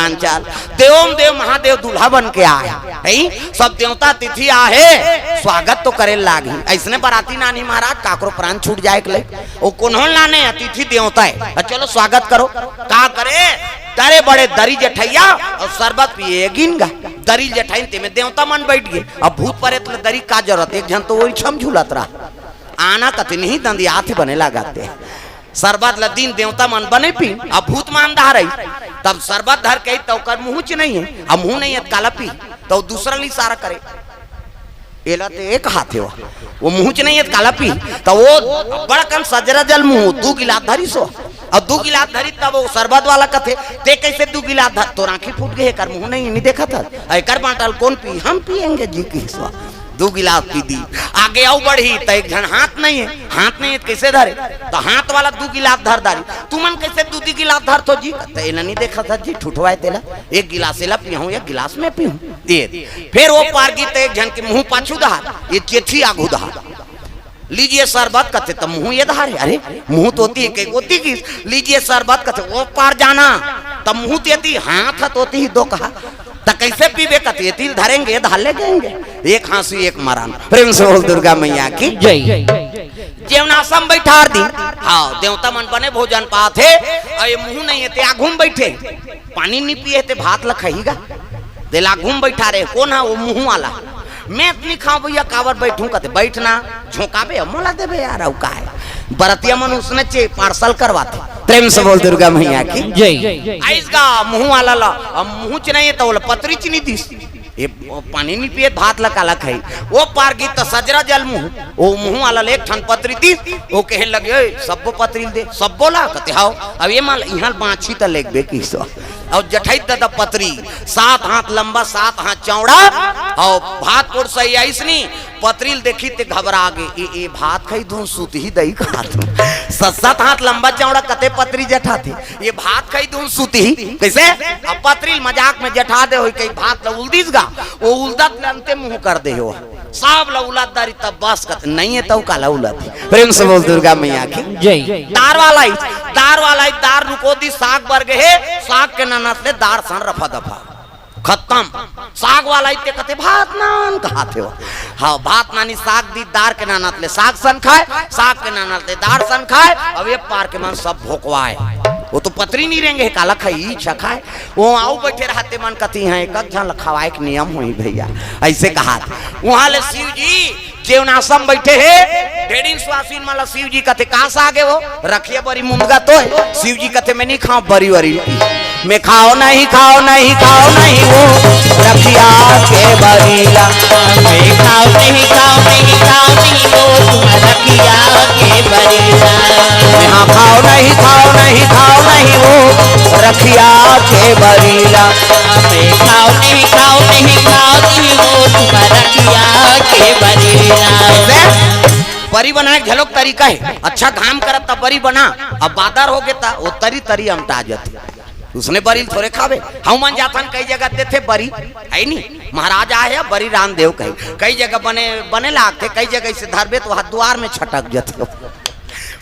पूर्वांचल देवों देव महादेव दूल्हा बन के आए है सब देवता तिथि आहे स्वागत तो करे लागी ऐसने बराती नानी महाराज काकरो प्राण छूट जाए के वो कोन्हों लाने अतिथि देवता है चलो स्वागत करो का करे तारे बड़े दरी जठैया और शरबत पिए गिनगा दरी जठाई ते में देवता मन बैठ गए अब भूत परेत दरी का जरूरत एक जन तो वही छम झूलत रहा आना कति नहीं दंदी हाथी बने लगाते शरबत लदीन देवता मन बने पी अब भूत मान धा रही तब शरबत धर के तो कर मुँह नहीं है अब मुँह नहीं है काला पी तो दूसरा ली सारा करे एला ते एक हाथ है वो मुँह नहीं है काला पी तो वो बड़कन सजरा जल मुँह 2 गिलास धरी सो और 2 गिलास धरी तब वो शरबत वाला कथे ते कैसे 2 गिलास धर तो आंखें फूट गए कर मुँह नहीं देखा था कर बांटल कौन पी हम पियेंगे जी की 2 गिलास पी दी आगे आओ बढ़ी तो एक जन हाथ नहीं है कैसे धरे तो हाथ वाला 2 गिलास धर दारी तुमन कैसे 2 गिलास धर तो जी एला नहीं देखा था जी ठुठवाए तेला 1 गिलास एला पीहूं 1 गिलास में पीहूं फिर वो पारगी तो एक जन के मुंह पाछू दहार ये चेथी आगू दहार लीजिए शरबत कथे तो मुंह ये धारे अरे मुंह तोती है होती की लीजिए शरबत कथे वो पार जाना तब मुंह तेती हाथ तोती ही 2 कहा तो कैसे पीबे कथे तिल धरेंगे धाले देंगे एक हाँसी एक मरान प्रेम से बोल दुर्गा मैया की जय जेवनासम बैठार दी हाँ देवता मन बने भोजन पाथे अरे मुंह नहीं है आघूम बैठे पानी नहीं पिए थे भात लखेगा देला घूम बैठा रहे कौन है वो मुंह वाला मैं इतनी खाओ भैया कावर बैठूं कहते बैठना झोंकाबे मोला देबे यार औ का है बरतिया मन उसने चे पार्सल करवाते प्रेम से बोल दुर्गा मैया की जय आइसका मुंह वाला ला मुंह च नहीं तो पतरी च नहीं दिस ये पानी नहीं पिए भात लका खाई वो पार गई तो सजरा जल मुंह वो मुंह वाला ले ठन पतरी थी वो कहे लगे सबको पतरी दे सब बोला कहते हाओ अब ये माल यहाँ बाछी तो लेग बे की सो और जठाई दादा पतरी 7 हाथ लंबा 7 हाथ चौड़ा और भात पुर सही आईसनी पतरील देखी ते घबरा गए ये भात खाई दूं सूत ही दही खात 7 हाथ लंबा चौड़ा कते पतरी जठा थे ये भात खाई दूं सूत ही कैसे अब पतरील मजाक में जठा दे हो कई भात उल्दीस गा वो उल्दत लंते मुंह कर दे हो सब लौलादारी तब बस कत नहीं है तो काला उलत प्रेम से बोल दुर्गा मैया की जय दार वाला दार रुको दी साग बर गए साग के ननत ले दार सन रफा दफा खत्म साग वाला इतने कहते भात नान कहते हो हाँ भात नानी साग दी दार के नानत ले साग सन खाए साग के नानत ले दार सन खाए अब ये पार के मन सब भोकवाए वो तो पतरी नहीं रहेंगे काला खाई इच्छा खाए वो आओ बैठे रहते मन कथी है एक खवाए के नियम हुई भैया ऐसे कहा वहां ले शिव जी जेवनासम बैठे है ढेड़ी स्वासीन माला शिव जी कथे कहाँ से आगे वो रखिए बड़ी मुंगा तो शिव जी कथे मैं नहीं खाओ बरी वरी मैं खाओ नहीं वो रखिया के बरीला मैं खाओ नहीं वो रखिया के बरीला मैं खाओ नहीं वो रखिया के बरीला मैं खाओ नहीं वो रखिया के बरीला बरी बनाए झलक तरीका है अच्छा घाम करत तब बरी बना अब बादर हो गया वो तरी अमटा जाती उसने बरी थोड़े खावे हम मन जाथन कई जगह देते बरी है नहीं महाराज आए बरी रामदेव कई जगह बने लागते कई जगह से धरबे तो वहां द्वार में छटक जाते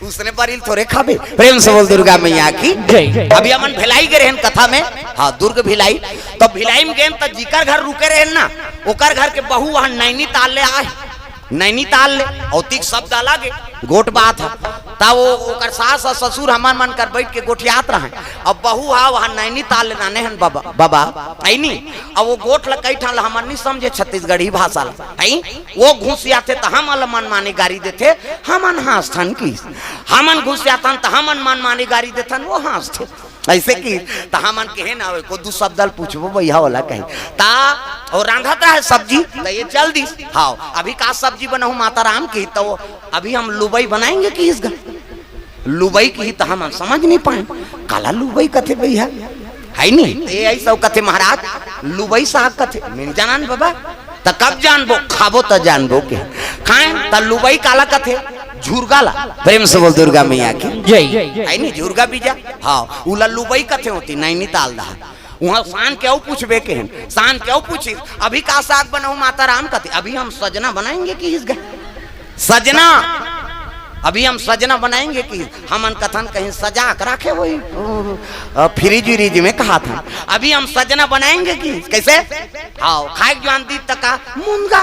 उसने बरी थोड़े खावे प्रेम से बोल दुर्गा मैया की अभी हमन भिलाई गए रहन कथा में हाँ दुर्ग भिलाई तो भिलाई में गए तो जिकर घर रुके रहन ना ओकर घर के बहू वहां नैनीताल ले आए नैनीताल ले औतिक शब्द अलग गोट बात है तब वो सास और ससुर हमार मन कर बैठ के गोठियात रहे अब बहू हा वहाँ नैनीताल ले नाने हन बाबा है नी अब वो गोट ल कई ठान हमार नहीं समझे छत्तीसगढ़ी भाषा है वो घुसिया थे तो हम मन मानी गाड़ी देते हमन हास थन की हमन घुसिया थन तो हमन मन मानी गाड़ी देथन वो हास थे ऐसे की ता हमन कहे ना को 2 शब्द पूछबो भैया वाला कहे ता और रांधता है सब्जी तो ये चल दी हाँ अभी का सब्जी बनाऊं माता राम की तो अभी हम लुबई बनाएंगे कि इस घर लुबई की तो हम समझ नहीं पाए काला लुबई कथे भैया है नहीं ये ऐसा कथे महाराज लुबई साग कथे मिल जानन बाबा तो कब जानबो खाबो तो जानबो के खाए तो लुबई काला कथे झुरगाला प्रेम से बोल दुर्गा मैया की जय है नहीं झुरगा बीजा हाँ उला लुबई कथे होती नैनीताल दा वहाँ शान क्यों पूछबे के शान क्यों पूछी अभी का साग बनाऊ माता राम कथे अभी हम सजना बनाएंगे कि इस घर सजना अभी हम सजना बनाएंगे कि हमन कथन कहीं सजा कर रखे वही फ्रिज व्रिज में कहा था। अभी हम सजना बनाएंगे कि कैसे आओ खाए ज्वान दी तका मुंगा।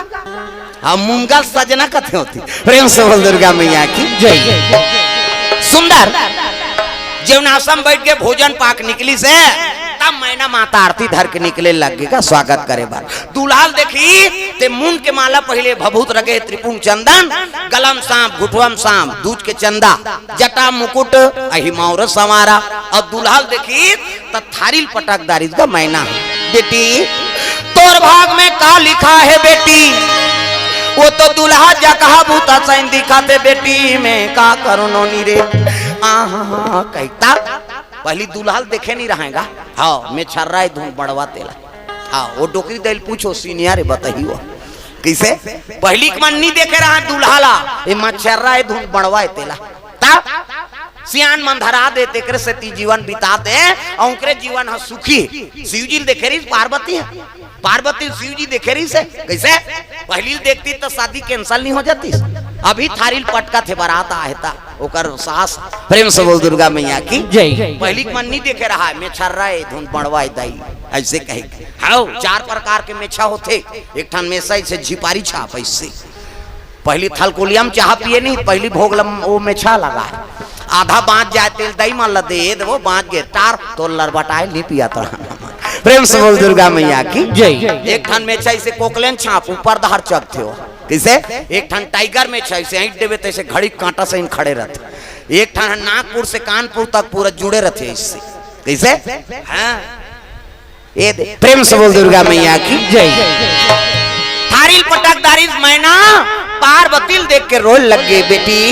हाँ मुंगा सजना कथे होती। प्रेम से बोल दुर्गा मैया की जय। सुंदर जीवनाश्रम बैठ के भोजन पाक निकली से तब मैना माता आरती धर के निकले लगेगा स्वागत करे बार। दुल्हाल देखी ते मुंड के माला पहले भभूत रखे त्रिपुण चंदन गलम सांप घुटवम सांप दूध के चंदा जटा मुकुट अहिमौर समारा। और दुल्हाल देखी तो थारिल पटकदारी का मैना बेटी तोर भाग में का लिखा है बेटी वो तो दुल्हा जा कहा भूता सैन दिखाते बेटी में का करो रे। आहा कहता पहली दुल्हाल देखे नहीं रहेगा। हाँ मैं छर रहा है धूम बढ़वा तेला। हाँ वो डोकरी दिल पूछो सीनियर बताइए कैसे पहली मन नहीं देखे रहा दुल्हाला ये मच्छर रहा है धूम बढ़वा तेला ता सियान मन धरा दे तेकरे से ती जीवन बिताते और उनके जीवन है सुखी। शिवजी देखे रही पार्वती है पार्वती शिवजी देखे रही से कैसे पहली देखती तो शादी कैंसल नहीं हो जाती। अभी थारिल पटका थे बारात आहता ओकर सास। प्रेम से बोल दुर्गा मैया की जय। पहली मन नहीं देखे रहा है मैं छर रहा है धुन बढ़वा दाई ऐसे कहे। हाँ 4 प्रकार के मेछा होते एक ठान में से झिपारी छाप ऐसे पहली थलकोलियम चाह पिए नहीं पहली भोगलम वो मेछा लगा है आधा बांध जाए तेल दही मान ल दे वो बांध गे टार तो लड़बटाए नहीं पिया तो। प्रेम से बोल दुर्गा मैया की जय। एक ठान में से कोकलेन छाप ऊपर दहर चक थे किसे एक ठान टाइगर में से ऐंठ देवे तैसे घड़ी कांटा से इन खड़े रहते। एक ठान नागपुर से कानपुर तक पूरा जुड़े रहते इससे कैसे। हाँ ये दे प्रेम से बोल दुर्गा मैया की जय। थारिल पटकदारी मैना पार्वती देख के रोल लग गई बेटी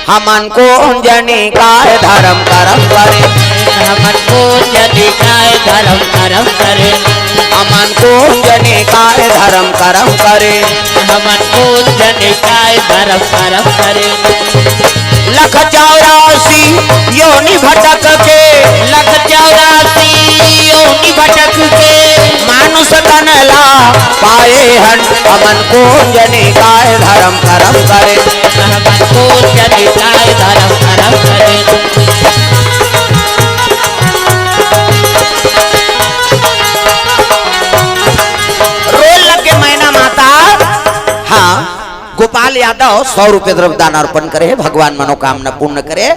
हमन को जने काय धर्म करम करे हमन को जने काय धर्म करम करे हमन को जने काय धर्म करम करे हमन को जने काय धर्म करम करे। लख 84 योनि भटक के लख 84 योनि भटक के मानुष तन ला पाए हन हमन को जने काय धर्म करम करे हमन को जने काय धर्म करम करे। रोल लगे मैना माता। हाँ गोपाल यादव 100 रुपए द्रव्यदान अर्पण करे भगवान मनोकामना पूर्ण करे।